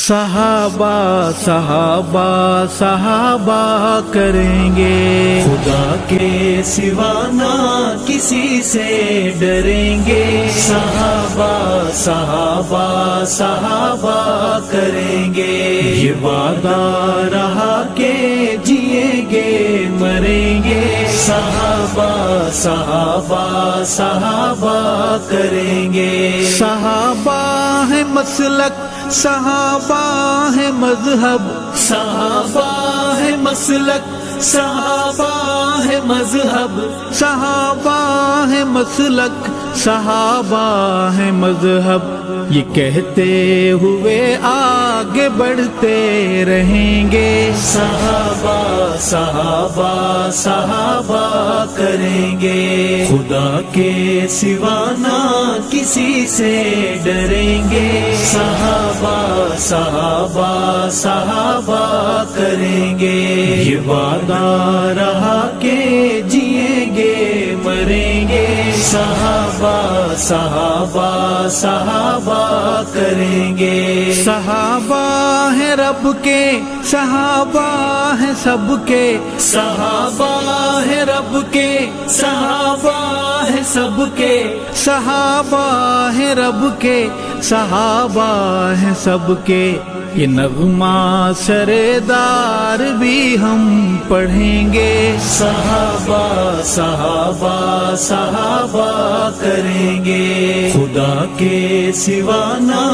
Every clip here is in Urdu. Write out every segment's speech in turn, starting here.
صحابہ صحابہ صحابہ کریں گے، خدا کے سوا نہ کسی سے ڈریں گے، صحابہ صحابہ صحابہ کریں گے، یہ وعدہ رہا کہ جئیں گے مریں گے، صحابہ صحابہ صحابہ کریں گے، صحابہ ہے مسلک، صحابہ ہے مذہب، صحابہ ہے مسلک، صحابہ ہے مذہب، صحابہ ہے مسلک، صحابہ ہے مذہب، یہ کہتے ہوئے آگے بڑھتے رہیں گے، صحابہ صحابہ صحابہ کریں گے، خدا کے سوا نہ کسی سے ڈریں گے، صحابہ صحابہ صحابہ کریں گے، یہ وعدہ رہا کہ جئیں گے مریں گے، صحابہ صحابہ صحابہ کریں گے، صحابہ ہے رب کے، صحابہ ہے سب کے، صحابہ ہے رب کے، صحابہ ہے سب کے، صحابہ ہے رب کے، صحابہ ہے سب کے، یہ نغمہ سردار بھی ہم پڑھیں گے، صحابہ صحابہ صحابہ کریں گے، خدا کے سوا نہ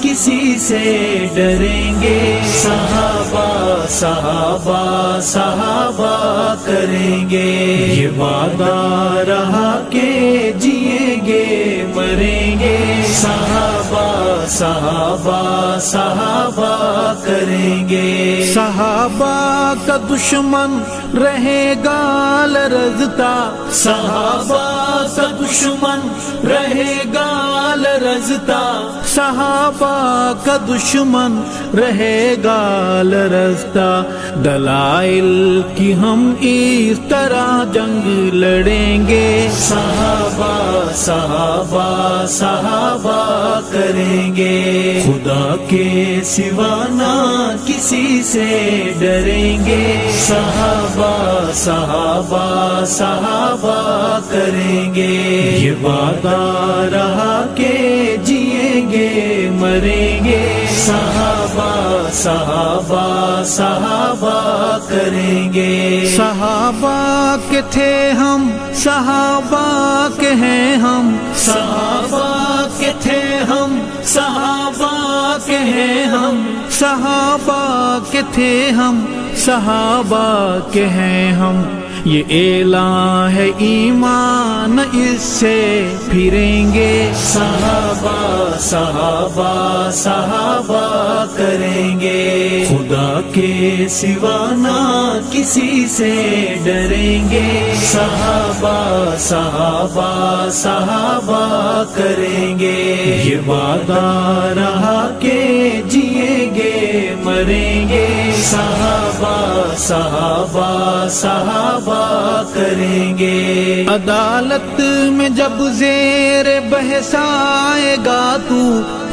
کسی سے ڈریں گے، صحابہ صحابہ صحابہ کریں گے، یہ وعدہ رہا کہ جئیں گے مریں گے، صحابہ صحابہ صحابہ کریں گے، صحابہ کا دشمن رہے گا لرزتا، صحابہ کا دشمن رہے گا لرزتا، صحابہ کا دشمن رہے گا لرزتا، دلائل کی ہم اس طرح جنگ لڑیں گے، صحابہ صحابہ صحابہ کریں گے، خدا کے سوا نہ کسی سے ڈریں گے، صحابہ صحابہ صحابہ کریں گے، یہ وعدہ رہا کہ جئیں گے مریں گے، صحابہ صحابہ صحابہ کریں گے، صحابہ کے تھے ہم، صحابہ کے ہیں ہم، صحابہ کے تھے ہم، صحابہ کے ہیں ہم، صحابہ کے تھے ہم، صحابہ کے ہیں ہم، یہ اعلان ہے ایمان اس سے پھریں گے، صحابہ صحابہ صحابہ کریں گے، خدا کے سوا نہ کسی سے ڈریں گے، صحابہ صحابہ صحابہ کریں گے، یہ وعدہ رہا کہ جئیں گے مریں گے، صحابہ صحابہ صحابہ کریں گے، عدالت میں جب زیر بحث آئے گا تو،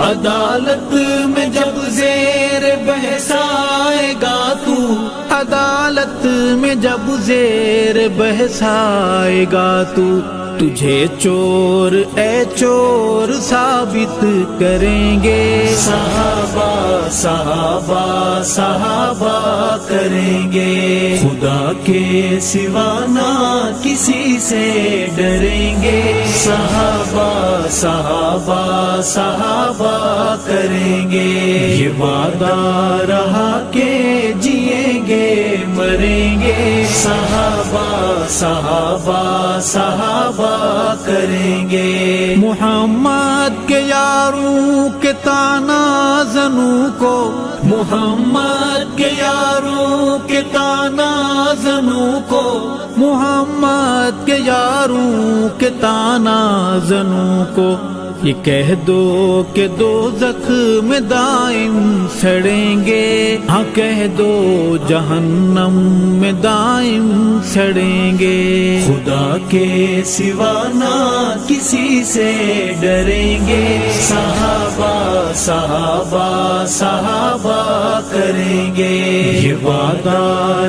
عدالت میں جب زیر بحث آئے گا تو، عدالت میں جب زیر بحث آئے گا تو، تجھے چور اے چور ثابت کریں گے، صحابہ صحابہ صحابہ کریں گے، خدا کے سوا نہ کسی سے ڈریں گے، صحابہ صحابہ صحابہ کریں گے، یہ وعدہ رہا کہ جئیں گے مریں گے، صحابہ صحابہ صحابہ کریں گے، محمد کے یاروں کے تانا زنوں کو، محمد کے یاروں کے تانا زنوں کو، محمد کے یاروں کے تانا زنوں کو، یہ کہہ دو کہ دوزخ میں دائم سڑیں گے، ہاں کہہ دو جہنم میں دائم سڑیں گے۔ خدا کے سوا نہ کسی سے ڈریں گے، صحابہ صحابہ صحابہ کریں گے۔ یہ وعدہ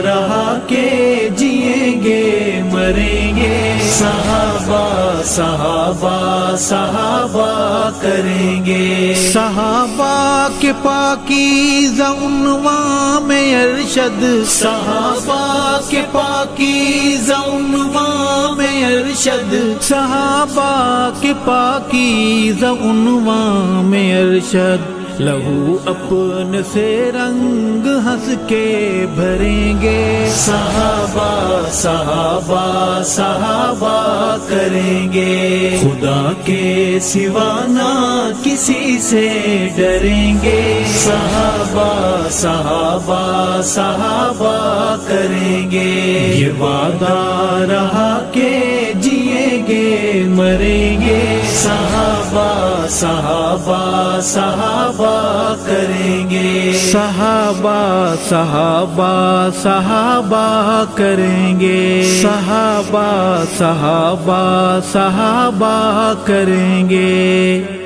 رہا کہ جئیں گے مریں گے، صحابہ صحابہ صحابہ کریں گے۔ صحابہ کے پاکیزہ عنوان میں ارشد، صحابہ کے پاکیزہ عنوان میں ارشد، صحابہ کے پاکیزہ عنوان میں ارشد۔ لہو اپنے سے رنگ ہنس کے بھریں گے، صحابہ صحابہ صحابہ کریں گے۔ خدا کے سوا نہ کسی سے ڈریں گے، صحابہ صحابہ صحابہ کریں گے۔ یہ وعدہ رہا کہ جئیں گے مریں گے، صحابہ صحابہ صحابہ کریں گے۔ صحابہ صحابہ صحابہ کریں گے، صحابہ صحابہ صحابہ کریں گے۔